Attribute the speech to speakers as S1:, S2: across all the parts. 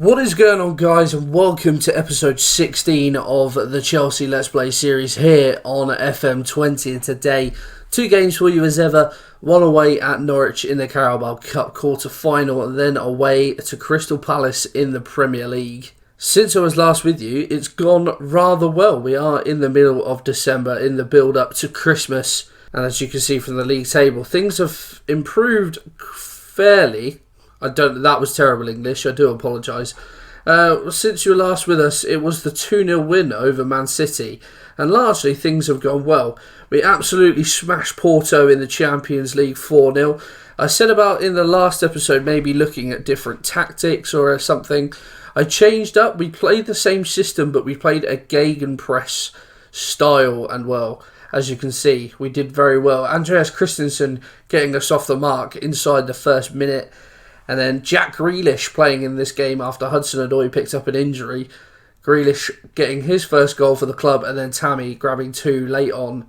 S1: What is going on, guys, and welcome to episode 16 of the Chelsea Let's Play series here on FM20. And today, two games for you as ever. One away at Norwich in the Carabao Cup Quarter Final, and then away to Crystal Palace in the Premier League. Since I was last with you, it's gone rather well. We are in the middle of December, in the build-up to Christmas. And as you can see from the league table, things have improved fairly. That was terrible English, I do apologise. Since you were last with us, it was the 2-0 win over Man City, and largely things have gone well. We absolutely smashed Porto in the Champions League 4-0. I said about in the last episode maybe looking at different tactics or something. I changed up, we played the same system, but we played a gegenpress style, and well, as you can see, we did very well. Andreas Christensen getting us off the mark inside the first minute. And then Jack Grealish playing in this game after Hudson-Odoi picked up an injury. Grealish getting his first goal for the club, and then Tammy grabbing two late on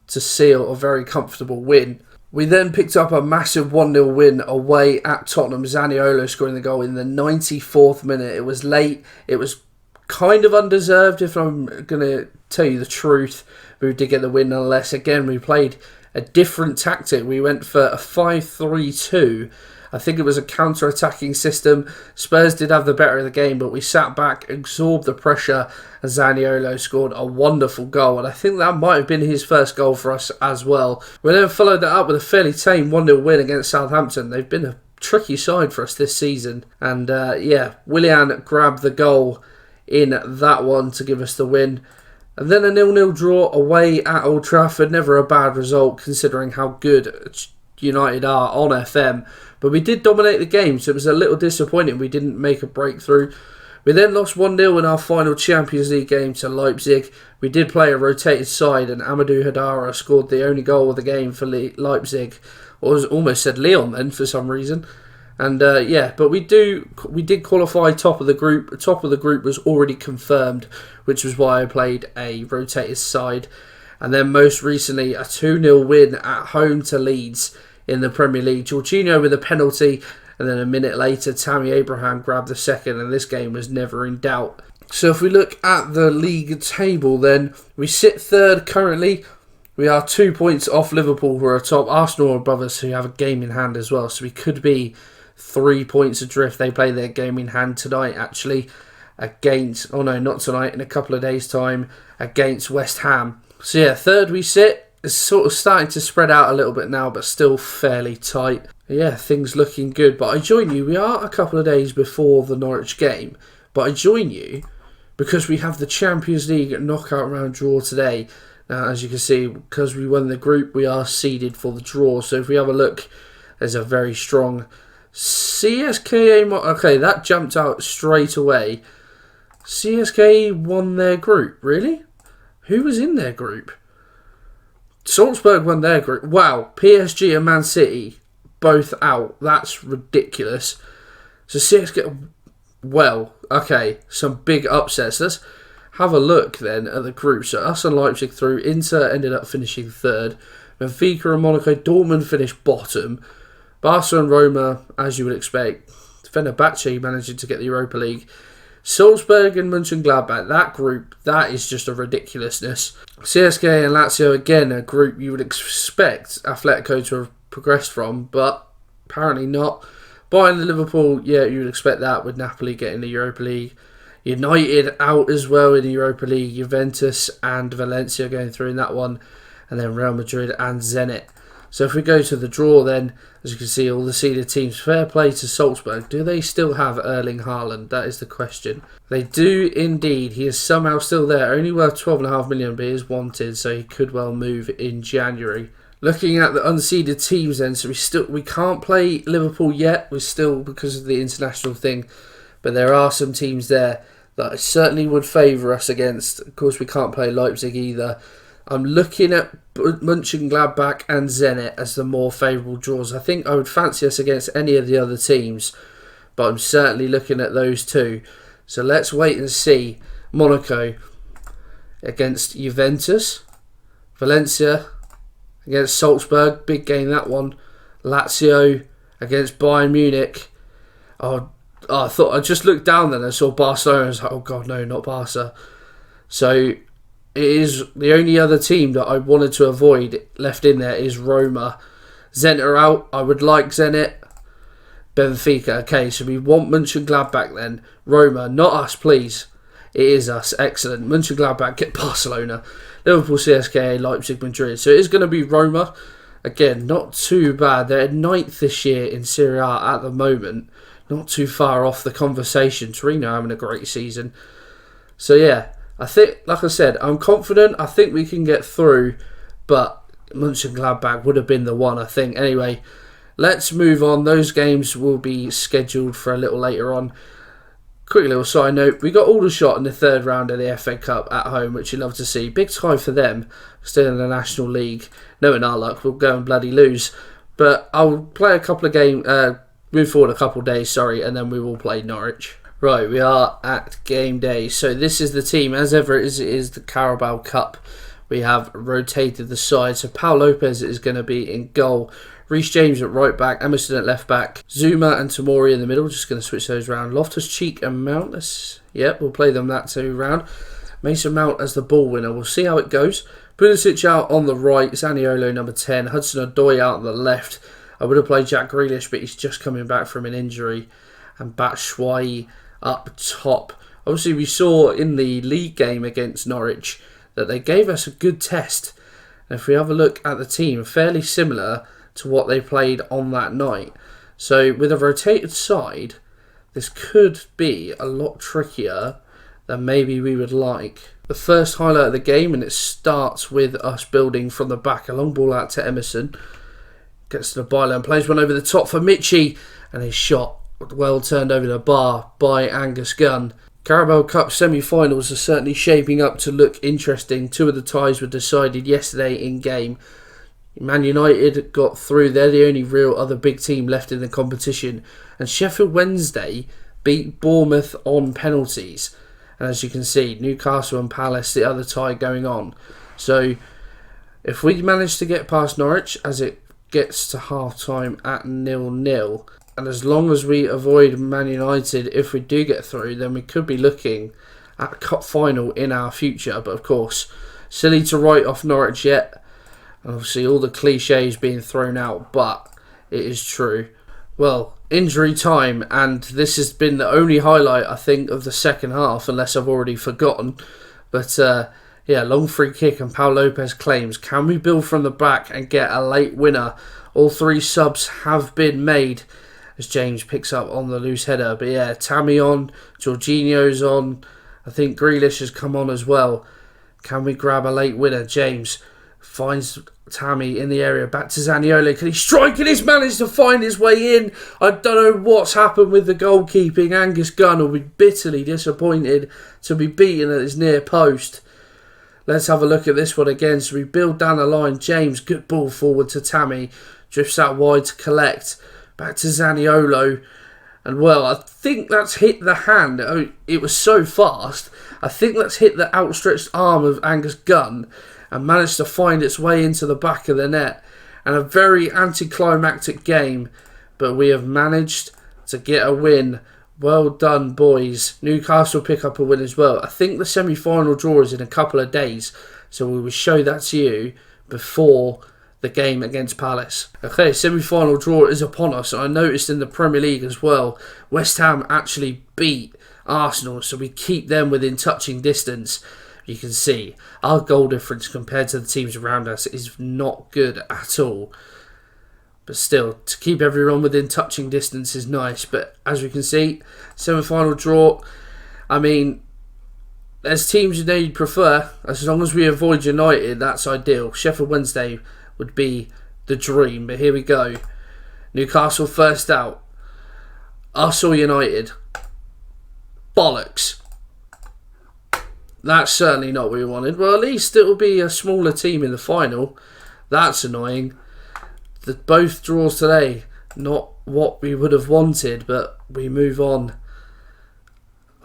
S1: to seal a very comfortable win. We then picked up a massive 1-0 win away at Tottenham. Zaniolo scoring the goal in the 94th minute. It was late. It was kind of undeserved, if I'm going to tell you the truth. We did get the win nonetheless. Again, we played a different tactic. We went for a 5-3-2. I think it was a counter-attacking system. Spurs did have the better of the game, but we sat back, absorbed the pressure, and Zaniolo scored a wonderful goal. And I think that might have been his first goal for us as well. We then followed that up with a fairly tame 1-0 win against Southampton. They've been a tricky side for us this season. And Willian grabbed the goal in that one to give us the win. And then a 0-0 draw away at Old Trafford. Never a bad result considering how good United are on FM. But we did dominate the game, so it was a little disappointing we didn't make a breakthrough. We then lost 1-0 in our final Champions League game to Leipzig. We did play a rotated side, and Amadou Hadara scored the only goal of the game for Leipzig. Or almost said Lyon then for some reason. And but we did qualify top of the group. Top of the group was already confirmed, which was why I played a rotated side. And then most recently a 2-0 win at home to Leeds in the Premier League. Jorginho with a penalty, and then a minute later Tammy Abraham grabbed the second, and this game was never in doubt. So if we look at the league table, then we sit third currently. We are 2 points off Liverpool, who are top. Arsenal are above us, who have a game in hand as well, so we could be 3 points adrift. They play their game in hand tonight actually against, not tonight, in a couple of days time against West Ham. So yeah, third we sit. It's sort of starting to spread out a little bit now, but still fairly tight. Yeah, things looking good. But I join you. We are a couple of days before the Norwich game. But I join you because we have the Champions League knockout round draw today. Now, as you can see, because we won the group, we are seeded for the draw. So if we have a look, there's a very strong CSKA. Okay, that jumped out straight away. CSKA won their group. Really? Who was in their group? Salzburg won their group. Wow, PSG and Man City both out. That's ridiculous. So CSKA, okay, some big upsets. Let's have a look then at the group. So us and Leipzig through. Inter ended up finishing third. Benfica and Monaco. Dortmund finished bottom. Barca and Roma, as you would expect. Fenerbahce managing to get the Europa League. Salzburg and Mönchengladbach, that group, that is just a ridiculousness. CSKA and Lazio, again, a group you would expect Atletico to have progressed from, but apparently not. Bayern and Liverpool, yeah, you would expect that with Napoli getting the Europa League. United out as well in the Europa League. Juventus and Valencia going through in that one. And then Real Madrid and Zenit. So if we go to the draw then, as you can see, all the seeded teams, fair play to Salzburg. Do they still have Erling Haaland? That is the question. They do indeed. He is somehow still there. Only worth 12.5 million, but he is wanted, so he could well move in January. Looking at the unseeded teams then, so we can't play Liverpool yet. We're still, because of the international thing, but there are some teams there that I certainly would favour us against. Of course, we can't play Leipzig either. I'm looking at Mönchengladbach and Zenit as the more favourable draws. I think I would fancy us against any of the other teams, but I'm certainly looking at those two. So let's wait and see. Monaco against Juventus. Valencia against Salzburg. Big game, that one. Lazio against Bayern Munich. Oh, I thought I just looked down then and saw Barcelona. I was like, oh god, no, not Barca. So it is the only other team that I wanted to avoid left in there is Roma. Zenit are out. I would like Zenit. Benfica. Okay, so we want Mönchengladbach then. Roma, not us, please. It is us. Excellent. Mönchengladbach, get Barcelona. Liverpool, CSKA, Leipzig, Madrid. So it is going to be Roma. Again, not too bad. They're 9th this year in Serie A at the moment. Not too far off the conversation. Torino having a great season. So yeah, I think, like I said, I'm confident. I think we can get through. But Mönchengladbach would have been the one, I think. Anyway, let's move on. Those games will be scheduled for a little later on. Quick little side note, we got Aldershot in the third round of the FA Cup at home, which you love to see. Big tie for them, still in the National League. Knowing our luck, we'll go and bloody lose. But I'll play a couple of games, move forward a couple of days, and then we will play Norwich. Right, we are at game day. So this is the team, as ever, it is the Carabao Cup. We have rotated the side, so Pau Lopez is going to be in goal. Reece James at right back, Emerson at left back, Zuma and Tomori in the middle. Just going to switch those around. Loftus-Cheek and Mount. Yep, we'll play them that two round. Mason Mount as the ball winner. We'll see how it goes. Pulisic out on the right. Zaniolo number 10. Hudson-Odoi out on the left. I would have played Jack Grealish, but he's just coming back from an injury. And Batshuayi up top. Obviously, we saw in the league game against Norwich that they gave us a good test. And if we have a look at the team, fairly similar to what they played on that night. So with a rotated side, this could be a lot trickier than maybe we would like. The first highlight of the game, and it starts with us building from the back. A long ball out to Emerson. Gets to the byline, plays one over the top for Michi, and his shot well turned over the bar by Angus Gunn. Carabao Cup semi-finals are certainly shaping up to look interesting. Two of the ties were decided yesterday in game. Man United got through. They're the only real other big team left in the competition. And Sheffield Wednesday beat Bournemouth on penalties. And as you can see, Newcastle and Palace, the other tie going on. So if we manage to get past Norwich as it gets to half-time at 0-0, and as long as we avoid Man United, if we do get through, then we could be looking at a cup final in our future. But of course, silly to write off Norwich yet. Obviously, all the cliches being thrown out, but it is true. Well, injury time, and this has been the only highlight, I think, of the second half, unless I've already forgotten. But, yeah, long free kick, and Pau Lopez claims, can we build from the back and get a late winner? All three subs have been made, as James picks up on the loose header. But, yeah, Tammy on, Jorginho's on, I think Grealish has come on as well. Can we grab a late winner? James finds Tammy in the area, back to Zaniolo. Can he strike? And he's managed to find his way in. I don't know what's happened with the goalkeeping. Angus Gunn will be bitterly disappointed to be beaten at his near post. Let's have a look at this one again. So we build down the line. James, good ball forward to Tammy. Drifts out wide to collect. Back to Zaniolo. And well, I think that's hit the hand. Oh, it was so fast. I think that's hit the outstretched arm of Angus Gunn and managed to find its way into the back of the net. And a very anticlimactic game, but we have managed to get a win. Well done, boys. Newcastle pick up a win as well. I think the semi-final draw is in a couple of days, so we will show that to you before the game against Palace. Okay, semi-final draw is upon us. I noticed in the Premier League as well, West Ham actually beat Arsenal, so we keep them within touching distance. You can see our goal difference compared to the teams around us is not good at all. But still, to keep everyone within touching distance is nice. But as we can see, semi-final draw, I mean, there's teams you'd prefer. As long as we avoid United, that's ideal. Sheffield Wednesday would be the dream. But here we go. Newcastle first out. Us or United? Bollocks. That's certainly not what we wanted. Well, at least it will be a smaller team in the final. That's annoying. Both draws today, not what we would have wanted, but we move on.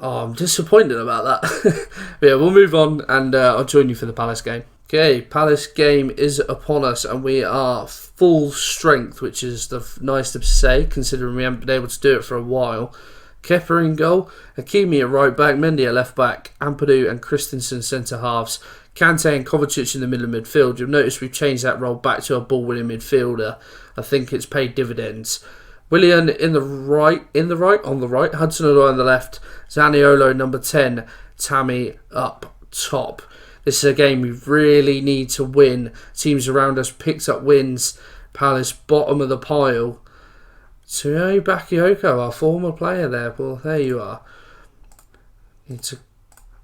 S1: Oh, I'm disappointed about that. But yeah, we'll move on and I'll join you for the Palace game. Okay, Palace game is upon us and we are full strength, which is nice to say, considering we haven't been able to do it for a while. Kepa in goal, Hakimi at right back, Mendy at left back, Ampadu and Christensen centre halves, Kante and Kovacic in the middle of midfield. You'll notice we've changed that role back to a ball-winning midfielder. I think it's paid dividends. Willian on the right, Hudson-Odoi on the left, Zaniolo number 10, Tammy up top. This is a game we really need to win. Teams around us picked up wins. Palace bottom of the pile. Tsuyoshi Bakayoko, our former player there. Well, there you are. Need to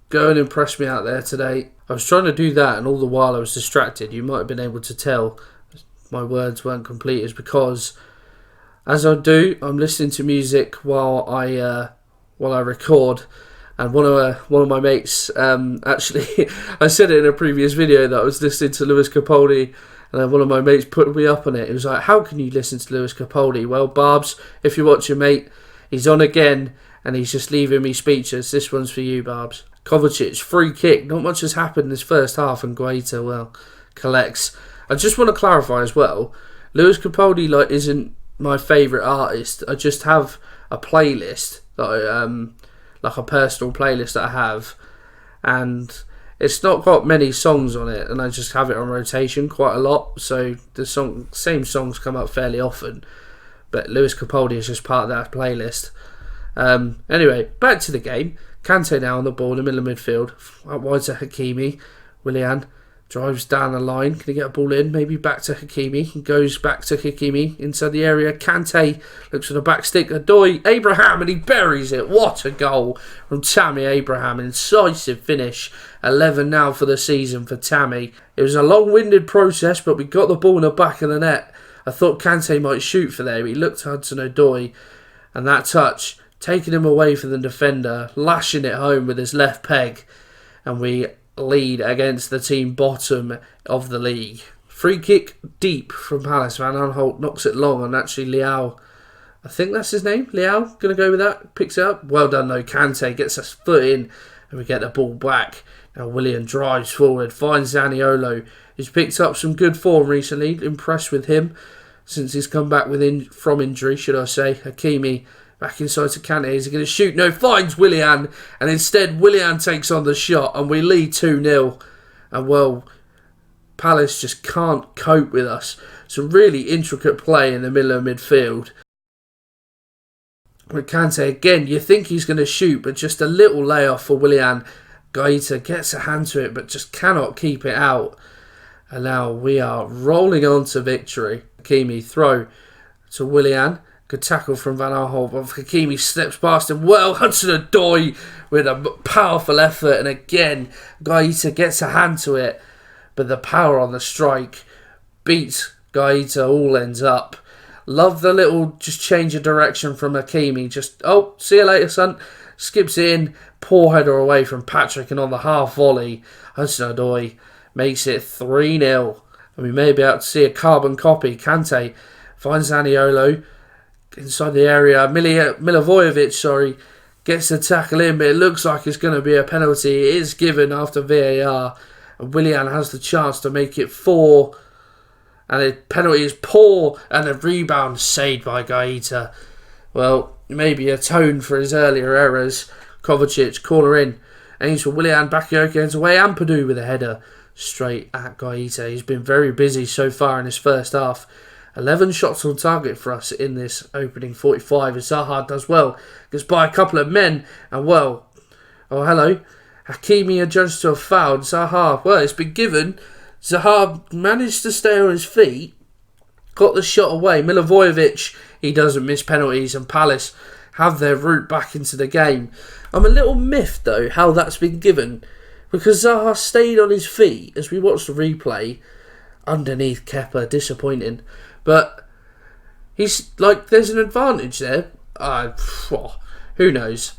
S1: go and impress me out there today. I was trying to do that, and all the while I was distracted. You might have been able to tell my words weren't complete. It's because, as I do, I'm listening to music while I record. And one of my mates, actually, I said it in a previous video that I was listening to Lewis Capaldi, and then one of my mates put me up on it. It was like, how can you listen to Lewis Capaldi? Well, Barbs, if you're watching, mate, he's on again, and he's just leaving me speechless. This one's for you, Barbs. Kovacic, free kick. Not much has happened this first half, and Guaita, well, collects. I just want to clarify as well, Lewis Capaldi isn't my favourite artist. I just have a playlist that like a personal playlist that I have, and it's not got many songs on it, and I just have it on rotation quite a lot, so the same songs come up fairly often, but Lewis Capaldi is just part of that playlist. Anyway, back to the game. Kante now on the ball in the middle of midfield, out wide to Hakimi. Willian drives down the line. Can he get a ball in? Maybe back to Hakimi. He goes back to Hakimi inside the area. Kante looks for the back stick. Odoi, Abraham, and he buries it. What a goal from Tammy Abraham. Incisive finish. 11 now for the season for Tammy. It was a long-winded process, but we got the ball in the back of the net. I thought Kante might shoot for there. He looked at Hudson-Odoi, and that touch, taking him away from the defender, lashing it home with his left peg, and we lead against the team bottom of the league. Free kick deep from Palace. Van Aanholt knocks it long, and actually Leao, I think that's his name, Leao, going to go with that, picks it up. Well done though, Kante gets us foot in, and we get the ball back. Now Willian drives forward, finds Zaniolo, who's picked up some good form recently. Impressed with him since he's come back from injury, should I say. Hakimi back inside to Kante. Is he going to shoot? No, finds Willian. And instead, Willian takes on the shot. And we lead 2-0. And, well, Palace just can't cope with us. Some really intricate play in the middle of midfield. With Kante, again, you think he's going to shoot, but just a little layoff for Willian. Guaita gets a hand to it, but just cannot keep it out. And now we are rolling on to victory. Hakimi throw to Willian. Good tackle from Van Aanholt. Hakimi steps past him. Well, Hudson-Odoi with a powerful effort. And again, Guaita gets a hand to it. But the power on the strike beats Guaita. All ends up. Love the little just change of direction from Hakimi. Just, oh, see you later, son. Skips in. Poor header away from Patrick. And on the half volley, Hudson-Odoi makes it 3-0. And we may be able to see a carbon copy. Kante finds Zaniolo inside the area. Milivojevic, gets the tackle in, but it looks like it's going to be a penalty. It is given after VAR, and Willian has the chance to make it 4, and the penalty is poor, and the rebound saved by Guaita. Well, maybe atone for his earlier errors. Kovacic, corner in, aims for Willian. Bakayoko ends away. Ampadu with a header straight at Guaita. He's been very busy so far in his first half. 11 shots on target for us in this opening 45. And Zaha does well. Gets by a couple of men. And well, oh hello. Hakimi adjudged to have fouled. Zaha, well, it's been given. Zaha managed to stay on his feet. Got the shot away. Milivojevic, he doesn't miss penalties. And Palace have their route back into the game. I'm a little miffed though how that's been given. Because Zaha stayed on his feet as we watched the replay. Underneath Kepa, disappointing. But he's like, there's an advantage there. Who knows?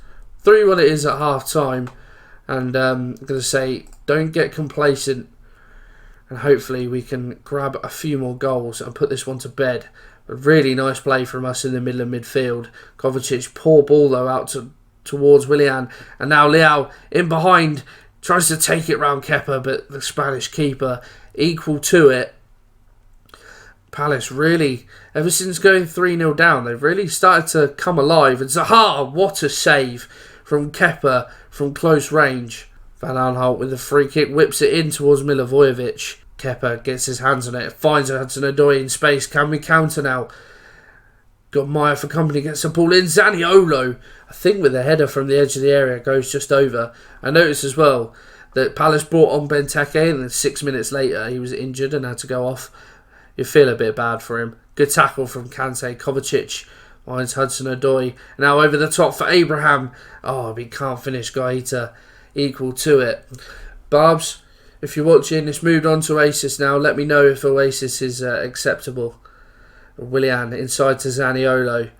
S1: 3-1 it is at half time. And I'm going to say, don't get complacent. And hopefully we can grab a few more goals and put this one to bed. A really nice play from us in the middle of midfield. Kovacic, poor ball though out towards Willian. And now Leao in behind. Tries to take it round Kepa, but the Spanish keeper equal to it. Palace really, ever since going 3-0 down, they've really started to come alive. And Zaha, what a save from Kepa from close range. Van Aanholt with the free kick, whips it in towards Milivojevic. Kepa gets his hands on it, finds Hudson-Odoi in space. Can we counter now? Got Meyer for company, gets the ball in. Zaniolo, I think with a header from the edge of the area, goes just over. I noticed as well that Palace brought on Benteke, and then 6 minutes later he was injured and had to go off. You feel a bit bad for him. Good tackle from Kante. Kovacic finds Hudson-Odoi. Now over the top for Abraham. Oh, he can't finish. Guaita equal to it. Barbs, if you're watching, it's moved on to Oasis now. Let me know if Oasis is acceptable. Willian inside to Zaniolo.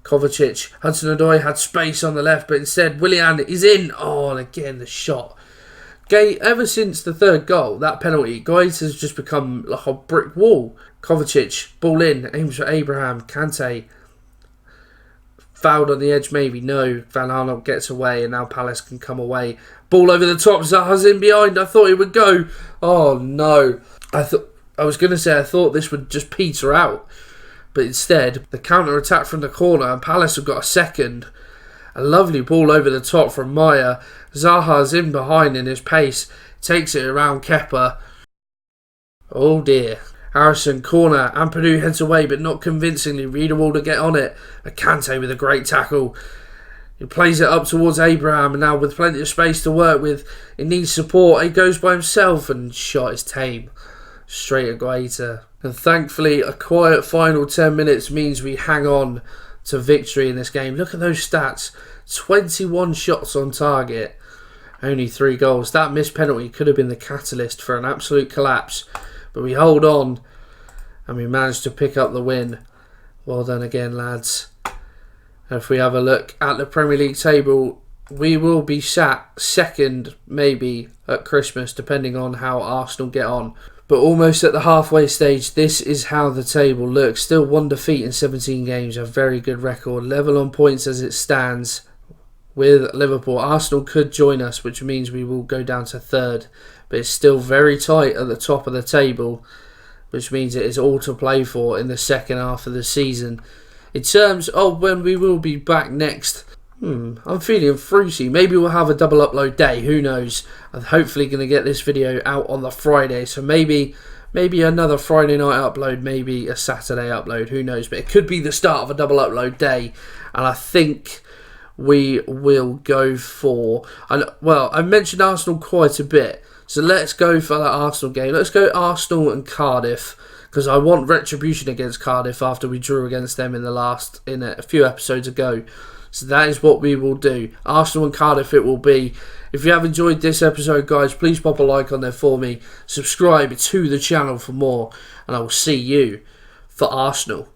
S1: Kovacic. Hudson-Odoi had space on the left, but instead Willian is in. Oh, and again the shot. Ever since the third goal, that penalty, Guaita has just become like a brick wall. Kovacic, ball in, aims for Abraham. Kante fouled on the edge, maybe. No. Van Aanholt gets away, and now Palace can come away. Ball over the top. Zaha's in behind. I thought it would go. Oh no! I thought this would just peter out, but instead the counter attack from the corner, and Palace have got a second. A lovely ball over the top from Meyer. Zaha's in behind in his pace. Takes it around Kepa. Oh dear. Harrison, corner. Ampadu heads away, but not convincingly. Riedewald to get on it. Kante with a great tackle. He plays it up towards Abraham, and now with plenty of space to work with. He needs support. He goes by himself, and shot is tame. Straight at Guaita. And thankfully, a quiet final 10 minutes means we hang on to victory in this game. Look at those stats. 21 shots on target. Only 3 goals. That missed penalty could have been the catalyst for an absolute collapse. But we hold on and we managed to pick up the win. Well done again, lads. And if we have a look at the Premier League table, we will be sat second maybe at Christmas, depending on how Arsenal get on. But almost at the halfway stage, this is how the table looks. Still 1 defeat in 17 games, a very good record. Level on points as it stands with Liverpool. Arsenal could join us, which means we will go down to third. But it's still very tight at the top of the table, which means it is all to play for in the second half of the season. In terms of when we will be back next, I'm feeling fruity. Maybe we'll have a double upload day. Who knows? I'm hopefully going to get this video out on the Friday. So maybe another Friday night upload. Maybe a Saturday upload. Who knows? But it could be the start of a double upload day. And I think we will go for... I mentioned Arsenal quite a bit. So let's go for that Arsenal game. Let's go Arsenal and Cardiff. Because I want retribution against Cardiff after we drew against them in a few episodes ago. So that is what we will do. Arsenal and Cardiff it will be. If you have enjoyed this episode, guys, please pop a like on there for me. Subscribe to the channel for more. And I will see you for Arsenal.